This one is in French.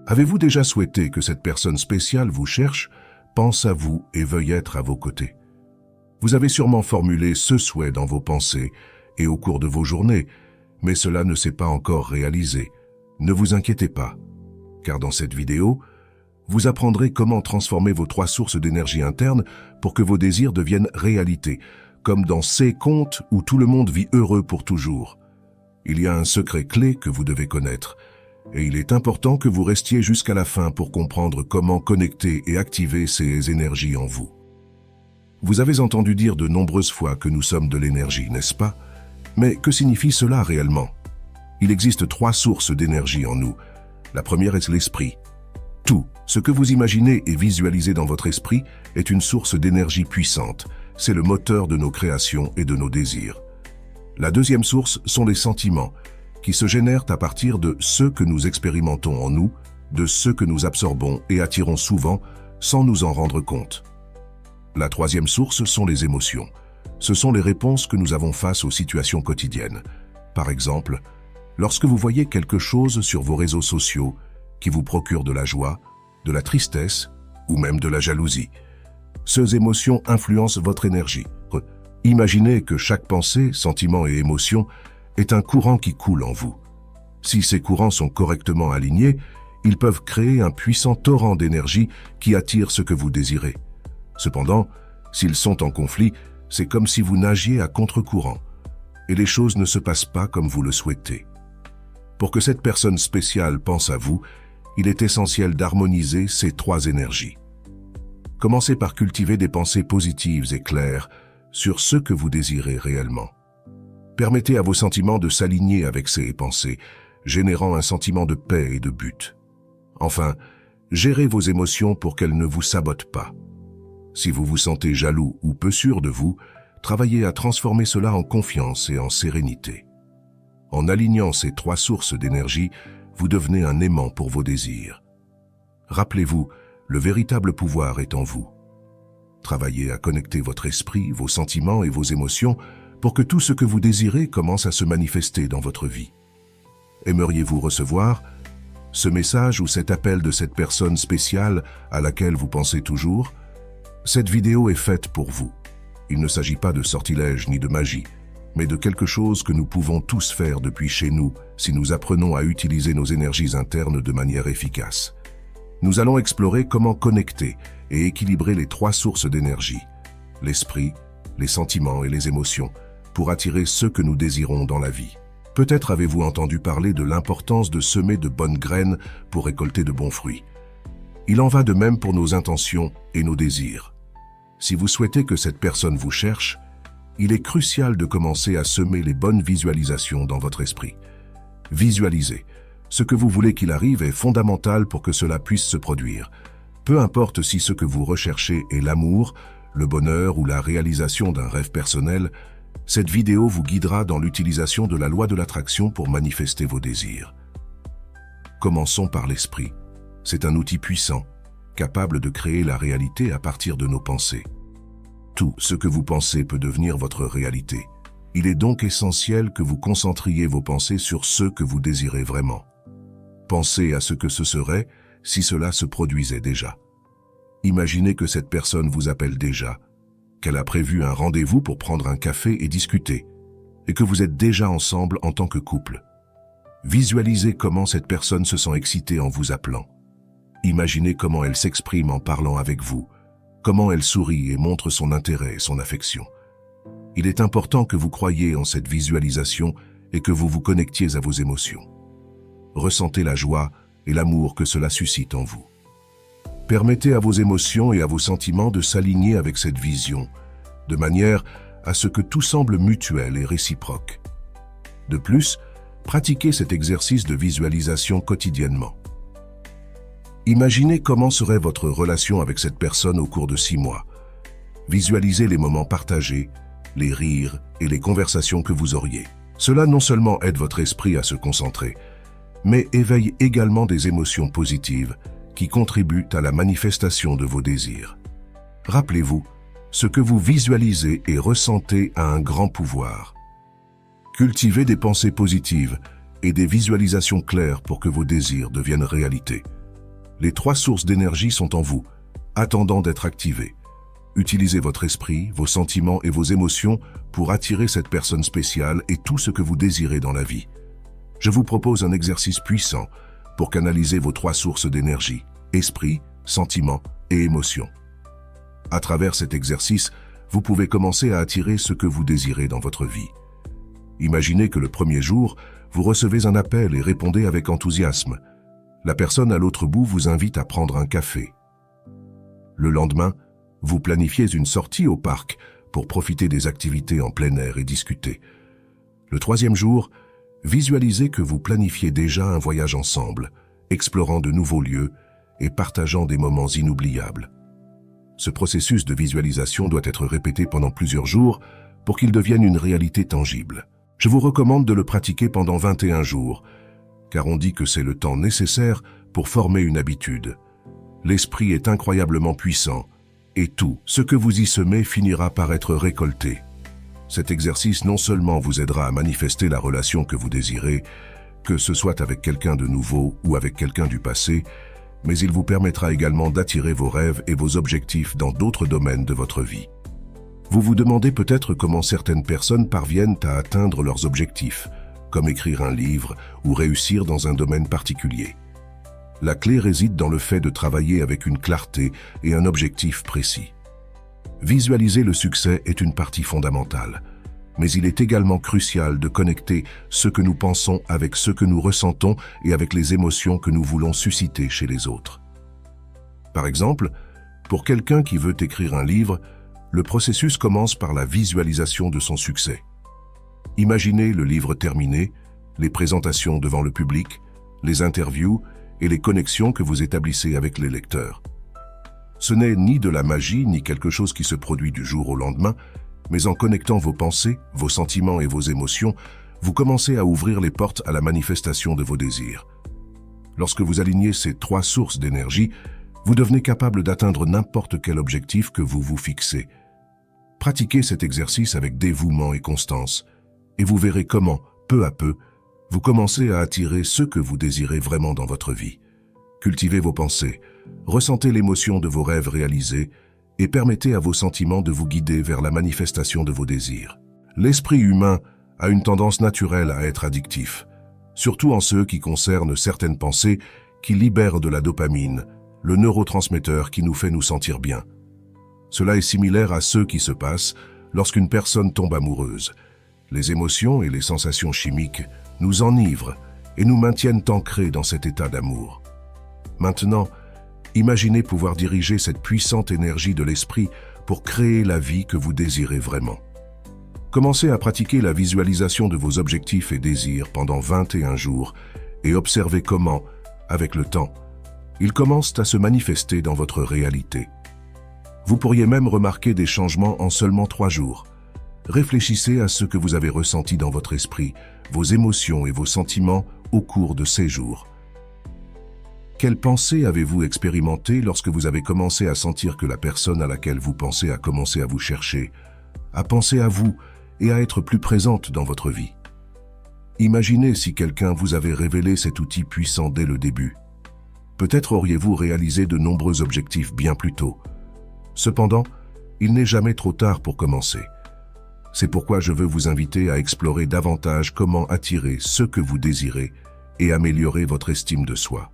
Avez-vous déjà souhaité que cette personne spéciale vous cherche, pense à vous et veuille être à vos côtés? Vous avez sûrement formulé ce souhait dans vos pensées et au cours de vos journées, mais cela ne s'est pas encore réalisé. Ne vous inquiétez pas, car dans cette vidéo, vous apprendrez comment transformer vos 3 sources d'énergie interne pour que vos désirs deviennent réalité, comme dans ces contes où tout le monde vit heureux pour toujours. Il y a un secret clé que vous devez connaître, et il est important que vous restiez jusqu'à la fin pour comprendre comment connecter et activer ces énergies en vous. Vous avez entendu dire de nombreuses fois que nous sommes de l'énergie, n'est-ce pas? Mais que signifie cela réellement? Il existe 3 sources d'énergie en nous. La première est l'esprit. Tout ce que vous imaginez et visualisez dans votre esprit est une source d'énergie puissante. C'est le moteur de nos créations et de nos désirs. La deuxième source sont les sentiments, qui se génèrent à partir de ce que nous expérimentons en nous, de ce que nous absorbons et attirons souvent sans nous en rendre compte. La troisième source sont les émotions. Ce sont les réponses que nous avons face aux situations quotidiennes. Par exemple, lorsque vous voyez quelque chose sur vos réseaux sociaux qui vous procure de la joie, de la tristesse ou même de la jalousie. Ces émotions influencent votre énergie. Imaginez que chaque pensée, sentiment et émotion est un courant qui coule en vous. Si ces courants sont correctement alignés, ils peuvent créer un puissant torrent d'énergie qui attire ce que vous désirez. Cependant, s'ils sont en conflit, c'est comme si vous nagiez à contre-courant, et les choses ne se passent pas comme vous le souhaitez. Pour que cette personne spéciale pense à vous, il est essentiel d'harmoniser ces 3 énergies. Commencez par cultiver des pensées positives et claires sur ce que vous désirez réellement. Permettez à vos sentiments de s'aligner avec ces pensées, générant un sentiment de paix et de but. Enfin, gérez vos émotions pour qu'elles ne vous sabotent pas. Si vous vous sentez jaloux ou peu sûr de vous, travaillez à transformer cela en confiance et en sérénité. En alignant ces 3 sources d'énergie, vous devenez un aimant pour vos désirs. Rappelez-vous, le véritable pouvoir est en vous. Travaillez à connecter votre esprit, vos sentiments et vos émotions pour que tout ce que vous désirez commence à se manifester dans votre vie. Aimeriez-vous recevoir ce message ou cet appel de cette personne spéciale à laquelle vous pensez toujours? Cette vidéo est faite pour vous. Il ne s'agit pas de sortilège ni de magie, mais de quelque chose que nous pouvons tous faire depuis chez nous si nous apprenons à utiliser nos énergies internes de manière efficace. Nous allons explorer comment connecter et équilibrer les 3 sources d'énergie, l'esprit, les sentiments et les émotions, pour attirer ce que nous désirons dans la vie. Peut-être avez-vous entendu parler de l'importance de semer de bonnes graines pour récolter de bons fruits. Il en va de même pour nos intentions et nos désirs. Si vous souhaitez que cette personne vous cherche, il est crucial de commencer à semer les bonnes visualisations dans votre esprit. Visualiser. Ce que vous voulez qu'il arrive est fondamental pour que cela puisse se produire. Peu importe si ce que vous recherchez est l'amour, le bonheur ou la réalisation d'un rêve personnel, cette vidéo vous guidera dans l'utilisation de la loi de l'attraction pour manifester vos désirs. Commençons par l'esprit. C'est un outil puissant, capable de créer la réalité à partir de nos pensées. Tout ce que vous pensez peut devenir votre réalité. Il est donc essentiel que vous concentriez vos pensées sur ce que vous désirez vraiment. Pensez à ce que ce serait si cela se produisait déjà. Imaginez que cette personne vous appelle déjà, qu'elle a prévu un rendez-vous pour prendre un café et discuter, et que vous êtes déjà ensemble en tant que couple. Visualisez comment cette personne se sent excitée en vous appelant. Imaginez comment elle s'exprime en parlant avec vous, comment elle sourit et montre son intérêt et son affection. Il est important que vous croyiez en cette visualisation et que vous vous connectiez à vos émotions. Ressentez la joie et l'amour que cela suscite en vous. Permettez à vos émotions et à vos sentiments de s'aligner avec cette vision, de manière à ce que tout semble mutuel et réciproque. De plus, pratiquez cet exercice de visualisation quotidiennement. Imaginez comment serait votre relation avec cette personne au cours de 6 mois. Visualisez les moments partagés, les rires et les conversations que vous auriez. Cela non seulement aide votre esprit à se concentrer, mais éveille également des émotions positives qui contribuent à la manifestation de vos désirs. Rappelez-vous, ce que vous visualisez et ressentez a un grand pouvoir. Cultivez des pensées positives et des visualisations claires pour que vos désirs deviennent réalité. Les 3 sources d'énergie sont en vous, attendant d'être activées. Utilisez votre esprit, vos sentiments et vos émotions pour attirer cette personne spéciale et tout ce que vous désirez dans la vie. Je vous propose un exercice puissant pour canaliser vos 3 sources d'énergie, esprit, sentiments et émotions. À travers cet exercice, vous pouvez commencer à attirer ce que vous désirez dans votre vie. Imaginez que le premier jour, vous recevez un appel et répondez avec enthousiasme. La personne à l'autre bout vous invite à prendre un café. Le lendemain, vous planifiez une sortie au parc pour profiter des activités en plein air et discuter. Le 3e jour, visualisez que vous planifiez déjà un voyage ensemble, explorant de nouveaux lieux et partageant des moments inoubliables. Ce processus de visualisation doit être répété pendant plusieurs jours pour qu'il devienne une réalité tangible. Je vous recommande de le pratiquer pendant 21 jours, car on dit que c'est le temps nécessaire pour former une habitude. L'esprit est incroyablement puissant, et tout ce que vous y semez finira par être récolté. Cet exercice non seulement vous aidera à manifester la relation que vous désirez, que ce soit avec quelqu'un de nouveau ou avec quelqu'un du passé, mais il vous permettra également d'attirer vos rêves et vos objectifs dans d'autres domaines de votre vie. Vous vous demandez peut-être comment certaines personnes parviennent à atteindre leurs objectifs, comme écrire un livre ou réussir dans un domaine particulier. La clé réside dans le fait de travailler avec une clarté et un objectif précis. Visualiser le succès est une partie fondamentale, mais il est également crucial de connecter ce que nous pensons avec ce que nous ressentons et avec les émotions que nous voulons susciter chez les autres. Par exemple, pour quelqu'un qui veut écrire un livre, le processus commence par la visualisation de son succès. Imaginez le livre terminé, les présentations devant le public, les interviews et les connexions que vous établissez avec les lecteurs. Ce n'est ni de la magie ni quelque chose qui se produit du jour au lendemain, mais en connectant vos pensées, vos sentiments et vos émotions, vous commencez à ouvrir les portes à la manifestation de vos désirs. Lorsque vous alignez ces 3 sources d'énergie, vous devenez capable d'atteindre n'importe quel objectif que vous vous fixez. Pratiquez cet exercice avec dévouement et constance, et vous verrez comment, peu à peu, vous commencez à attirer ce que vous désirez vraiment dans votre vie. Cultivez vos pensées, ressentez l'émotion de vos rêves réalisés et permettez à vos sentiments de vous guider vers la manifestation de vos désirs. L'esprit humain a une tendance naturelle à être addictif, surtout en ceux qui concernent certaines pensées qui libèrent de la dopamine, le neurotransmetteur qui nous fait nous sentir bien. Cela est similaire à ce qui se passe lorsqu'une personne tombe amoureuse. Les émotions et les sensations chimiques nous enivrent et nous maintiennent ancrés dans cet état d'amour. Maintenant, imaginez pouvoir diriger cette puissante énergie de l'esprit pour créer la vie que vous désirez vraiment. Commencez à pratiquer la visualisation de vos objectifs et désirs pendant 21 jours et observez comment, avec le temps, ils commencent à se manifester dans votre réalité. Vous pourriez même remarquer des changements en seulement 3 jours. Réfléchissez à ce que vous avez ressenti dans votre esprit, vos émotions et vos sentiments au cours de ces jours. Quelles pensées avez-vous expérimentées lorsque vous avez commencé à sentir que la personne à laquelle vous pensez a commencé à vous chercher, à penser à vous et à être plus présente dans votre vie? Imaginez si quelqu'un vous avait révélé cet outil puissant dès le début. Peut-être auriez-vous réalisé de nombreux objectifs bien plus tôt. Cependant, il n'est jamais trop tard pour commencer. C'est pourquoi je veux vous inviter à explorer davantage comment attirer ce que vous désirez et améliorer votre estime de soi.